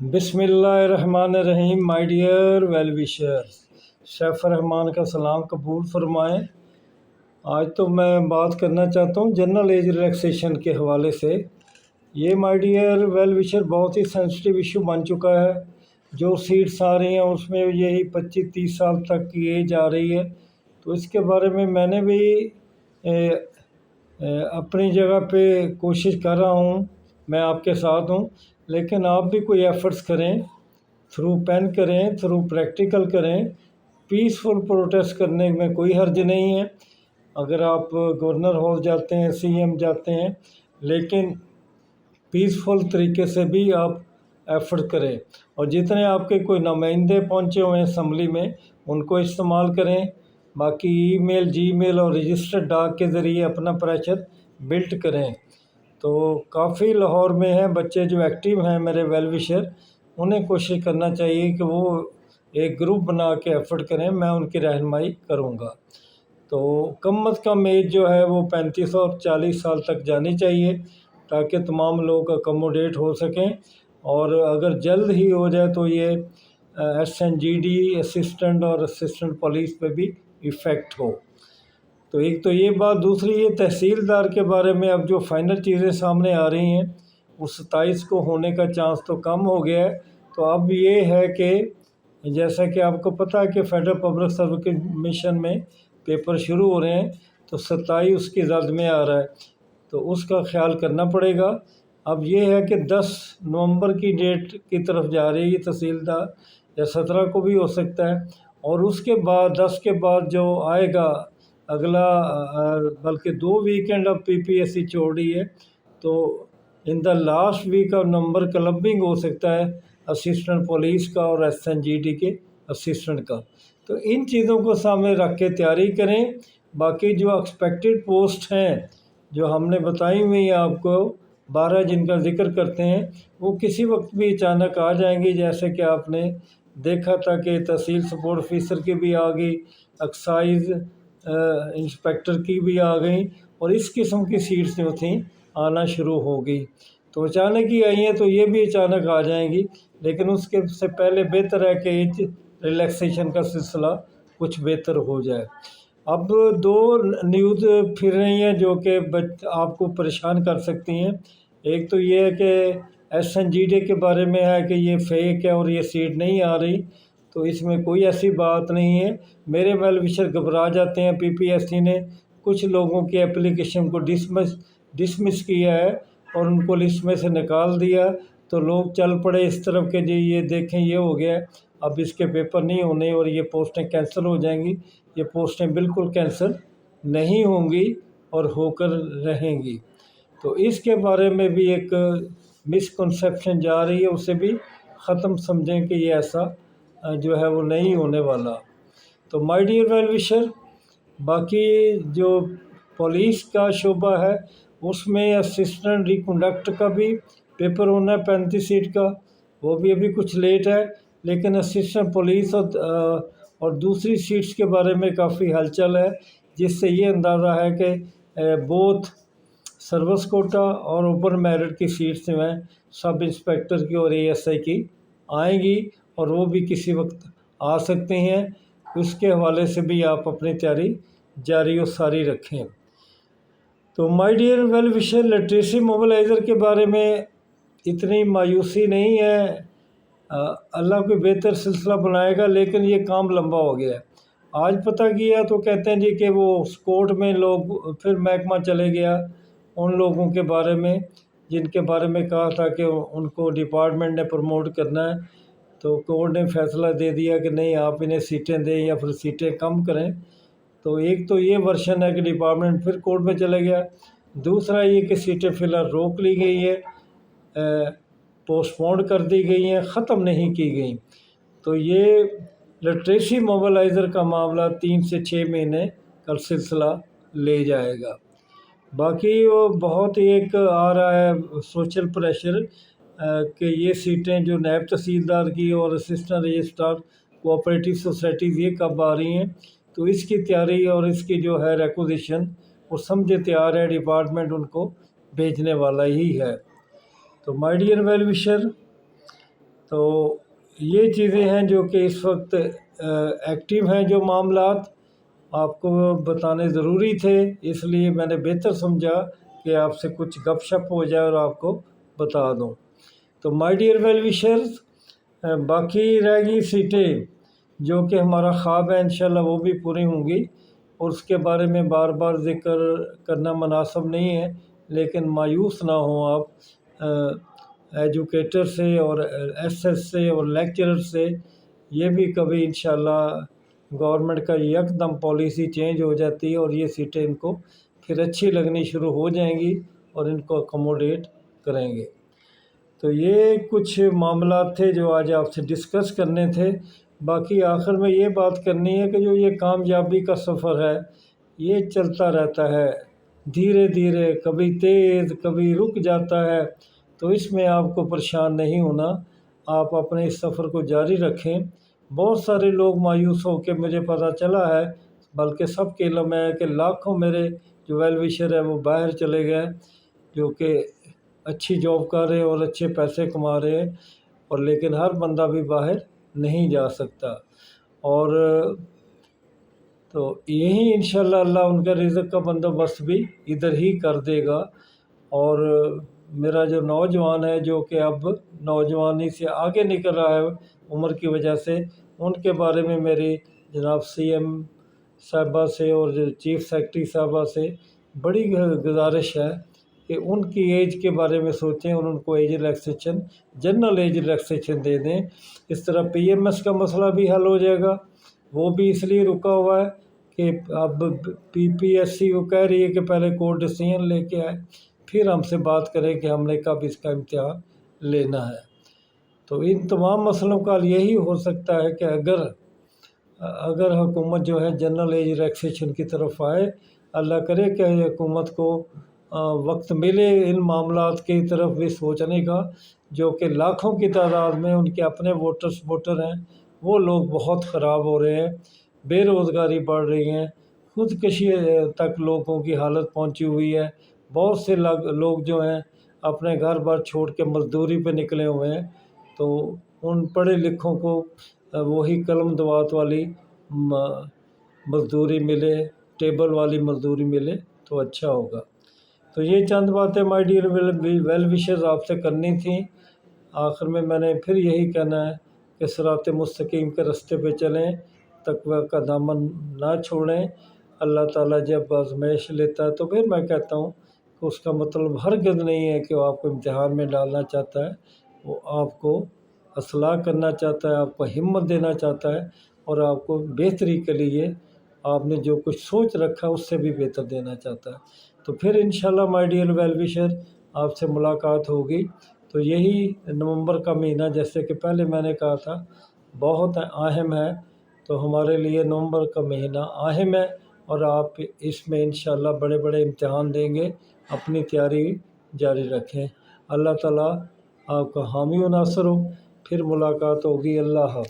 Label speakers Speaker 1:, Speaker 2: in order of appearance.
Speaker 1: बिस्मिल्लाहिर्रहमानिर्रहीम। My dear well wishers, chef Rahman का सलाम कबूल फरमाएं। आज तो मैं बात करना चाहता हूँ जनरल एज रिलैक्सेशन के हवाले से। ये माय डियर वेल विशर बहुत ही सेंसिटिव इशू बन चुका है। जो सीट्स आ रही हैं उसमें यही 25-30 साल तक की एज आ रही है। तो इसके बारे में मैंने भी अपनी जगह पे कोशिश कर रहा हूँ, मैं आपके साथ हूँ, लेकिन आप भी कोई एफ़र्ट्स करें, थ्रू पेन करें, थ्रू प्रैक्टिकल करें। पीसफुल प्रोटेस्ट करने में कोई हर्ज नहीं है। अगर आप गवर्नर हॉल जाते हैं, सीएम जाते हैं, लेकिन पीसफुल तरीके से भी आप एफ़र्ट करें। और जितने आपके कोई नुमाइंदे पहुँचे हुए हैं असम्बली में, उनको इस्तेमाल करें। बाकी ईमेल, जीमेल और रजिस्टर्ड डाक के ज़रिए अपना प्रेशर बिल्ट करें। तो काफ़ी लाहौर में हैं बच्चे जो एक्टिव हैं, मेरे वेल विशर, उन्हें कोशिश करना चाहिए कि वो एक ग्रुप बना के एफ़र्ट करें। मैं उनकी रहनुमाई करूँगा। तो कम अज़ कम एज जो है वो 35 और 40 साल तक जानी चाहिए, ताकि तमाम लोग अकोमोडेट हो सकें। और अगर जल्द ही हो जाए तो ये SNGD असिस्टेंट और असिस्टेंट पुलिस पे भी इफ़ेक्ट हो। तो एक तो ये बात। दूसरी ये तहसीलदार के बारे में अब जो फाइनल चीज़ें सामने आ रही हैं, उस 27 को होने का चांस तो कम हो गया है। तो अब ये है कि जैसा कि आपको पता है कि फेडरल पब्लिक सर्विस कमीशन में पेपर शुरू हो रहे हैं, तो 27 उसकी जद में आ रहा है, तो उसका ख्याल करना पड़ेगा। अब ये है कि 10 नवंबर की डेट की तरफ जा रही है तहसीलदार, या 17 को भी हो सकता है। और उसके बाद 10 के बाद जो आएगा अगला, बल्कि 2 वीकेंड अब PPSC छोड़ रही है, तो in the last week of November clubbing हो सकता है असिस्टेंट पुलिस का और SNGD के असिस्टेंट का। तो इन चीज़ों को सामने रख के तैयारी करें। बाकी जो एक्सपेक्टेड पोस्ट हैं जो हमने बताई हुई हैं आपको, 12 जिनका जिक्र करते हैं, वो किसी वक्त भी अचानक आ जाएंगी। जैसे कि आपने देखा था कि तहसील सपोर्ट ऑफिसर की भी आ गई, एक्साइज इंस्पेक्टर की भी आ गई, और इस किस्म की सीट्स जो थी आना शुरू हो गई। तो अचानक ही आई हैं, तो ये भी अचानक आ जाएंगी। लेकिन उसके से पहले बेहतर है कि एज रिलैक्सेशन का सिलसिला कुछ बेहतर हो जाए। अब 2 न्यूज़ फिर रही हैं जो कि आपको परेशान कर सकती हैं। एक तो ये है कि SNGD के बारे में है कि ये फेक है और ये सीट नहीं आ रही। तो इसमें कोई ऐसी बात नहीं है। मेरे वेल विशर घबरा जाते हैं। PPSC ने कुछ लोगों की एप्लीकेशन को डिसमिस किया है और उनको लिस्ट में से निकाल दिया। तो लोग चल पड़े इस तरफ के जी ये देखें ये हो गया, अब इसके पेपर नहीं होने और ये पोस्टें कैंसिल हो जाएंगी। ये पोस्टें बिल्कुल कैंसिल नहीं होंगी और होकर रहेंगी। तो इसके बारे में भी एक मिसकंसेप्शन जा रही है, उसे भी ख़त्म समझें कि ये ऐसा जो है वो नहीं होने वाला। तो माय डियर वेल विशर, बाकी जो पुलिस का शोबा है उसमें असिस्टेंट रिकंडक्ट का भी पेपर होना है 35 सीट का, वो भी अभी कुछ लेट है। लेकिन असिस्टेंट पुलिस और दूसरी सीट्स के बारे में काफ़ी हलचल है, जिससे ये अंदाज़ा है कि बोथ सर्विस कोटा और ओपन मेरिट की सीट्स जो हैं सब इंस्पेक्टर की और ASI की आएंगी, और वो भी किसी वक्त आ सकते हैं। उसके हवाले से भी आप अपनी तैयारी जारी और सारी रखें। तो my dear well wisher, literacy mobiliser के बारे में इतनी मायूसी नहीं है। अल्लाह कोई बेहतर सिलसिला बनाएगा, लेकिन ये काम लंबा हो गया है। आज पता किया तो कहते हैं जी कि वो कोर्ट में लोग, फिर महकमा चले गया उन लोगों के बारे में जिनके बारे में कहा था कि उनको डिपार्टमेंट ने प्रमोट करना है। तो कोर्ट ने फैसला दे दिया कि नहीं, आप इन्हें सीटें दें या फिर सीटें कम करें। तो एक तो ये वर्शन है कि डिपार्टमेंट फिर कोर्ट में चला गया। दूसरा ये कि सीटें फ़िलहाल रोक ली गई है, पोस्टपोन कर दी गई हैं, ख़त्म नहीं की गई। तो ये लिटरेसी मोबिलाइज़र का मामला 3 से 6 महीने का सिलसिला ले जाएगा। बाकी वो बहुत एक आ रहा है सोशल प्रेशर कि ये सीटें जो नायब तहसीलदार की और असिस्टेंट रजिस्ट्रार कोऑपरेटिव सोसाइटीज़ ये कब आ रही हैं। तो इसकी तैयारी और इसकी जो है रिक्विजिशन वो समझे तैयार है, डिपार्टमेंट उनको भेजने वाला ही है। तो माय डियर वेल विशर, تو یہ چیزیں ہیں جو کہ اس وقت ایکٹیو ہیں، جو معاملات آپ کو بتانے ضروری تھے، اس لیے میں نے بہتر سمجھا کہ آپ سے کچھ گپ شپ ہو جائے اور آپ کو بتا دوں۔ تو مائی ڈیئر ویل وشرز، باقی رہ گئی سیٹیں جو کہ ہمارا خواب ہے، انشاءاللہ وہ بھی پوری ہوں گی، اور اس کے بارے میں بار بار ذکر کرنا مناسب نہیں ہے، لیکن مایوس نہ ہوں آپ ایجوکیٹر سے اور ایس ایس سے اور لیکچرر سے۔ یہ بھی کبھی انشاءاللہ گورنمنٹ کا یکدم پالیسی چینج ہو جاتی ہے اور یہ سیٹیں ان کو پھر اچھی لگنی شروع ہو جائیں گی اور ان کو اکوموڈیٹ کریں گے۔ تو یہ کچھ معاملات تھے جو آج آپ سے ڈسکس کرنے تھے۔ باقی آخر میں یہ بات کرنی ہے کہ جو یہ کامیابی کا سفر ہے یہ چلتا رہتا ہے، دھیرے دھیرے، کبھی تیز کبھی رک جاتا ہے، تو اس میں آپ کو پریشان نہیں ہونا، آپ اپنے اس سفر کو جاری رکھیں۔ بہت سارے لوگ مایوس ہو کے مجھے پتہ چلا ہے، بلکہ سب کے علم ہے کہ لاکھوں میرے جو ویل وشر ہے وہ باہر چلے گئے، جو کہ اچھی جاب کر رہے اور اچھے پیسے کما رہے ہیں، اور لیکن ہر بندہ بھی باہر نہیں جا سکتا، اور تو یہی انشاءاللہ اللہ ان کا رزق کا بندوبست بھی ادھر ہی کر دے گا۔ اور میرا جو نوجوان ہے جو کہ اب نوجوانی سے آگے نکل رہا ہے عمر کی وجہ سے، ان کے بارے میں میری جناب سی ایم صاحبہ سے اور چیف سیکرٹری صاحبہ سے بڑی گزارش ہے کہ ان کی ایج کے بارے میں سوچیں اور ان کو age relaxation, general age relaxation دے دیں۔ اس طرح پی ایم ایس کا مسئلہ بھی حل ہو جائے گا، وہ بھی اس لیے رکا ہوا ہے کہ اب پی ایس سی وہ کہہ رہی ہے کہ پہلے کورٹ ڈیسیژن لے کے آئے، پھر ہم سے بات کریں کہ ہم نے کب اس کا امتحان لینا ہے۔ تو ان تمام مسئلوں کا حل یہی ہو سکتا ہے کہ اگر حکومت جو ہے جنرل ایج ریلیکسیشن کی طرف آئے، اللہ کرے کہ حکومت کو وقت ملے ان معاملات کی طرف بھی سوچنے کا، جو کہ لاکھوں کی تعداد میں ان کے اپنے ووٹر ہیں، وہ لوگ بہت خراب ہو رہے ہیں، بے روزگاری بڑھ رہی ہیں، خودکشی تک لوگوں کی حالت پہنچی ہوئی ہے، بہت سے لوگ جو ہیں اپنے گھر بار چھوڑ کے مزدوری پہ نکلے ہوئے ہیں۔ تو ان پڑھے لکھوں کو وہی قلم دوات والی مزدوری ملے، ٹیبل والی مزدوری ملے تو اچھا ہوگا۔ تو یہ چند باتیں مائی ڈیئر ویل وشز آپ سے کرنی تھیں۔ آخر میں نے پھر یہی کہنا ہے کہ صراط مستقیم کے راستے پہ چلیں، تقوی کا دامن نہ چھوڑیں۔ اللہ تعالیٰ جب آزمائش لیتا ہے تو پھر میں کہتا ہوں کہ اس کا مطلب ہرگز نہیں ہے کہ وہ آپ کو امتحان میں ڈالنا چاہتا ہے، وہ آپ کو اصلاح کرنا چاہتا ہے، آپ کو ہمت دینا چاہتا ہے، اور آپ کو بہتری کے لیے آپ نے جو کچھ سوچ رکھا اس سے بھی بہتر دینا چاہتا ہے۔ تو پھر انشاءاللہ مائی ڈیئر ویل وشر آپ سے ملاقات ہوگی۔ تو یہی نومبر کا مہینہ، جیسے کہ پہلے میں نے کہا تھا، بہت اہم ہے، تو ہمارے لیے نومبر کا مہینہ اہم ہے، اور آپ اس میں انشاءاللہ بڑے بڑے امتحان دیں گے، اپنی تیاری جاری رکھیں۔ اللہ تعالیٰ آپ کا حامی و ناصر ہو۔ پھر ملاقات ہوگی۔ اللہ حافظ۔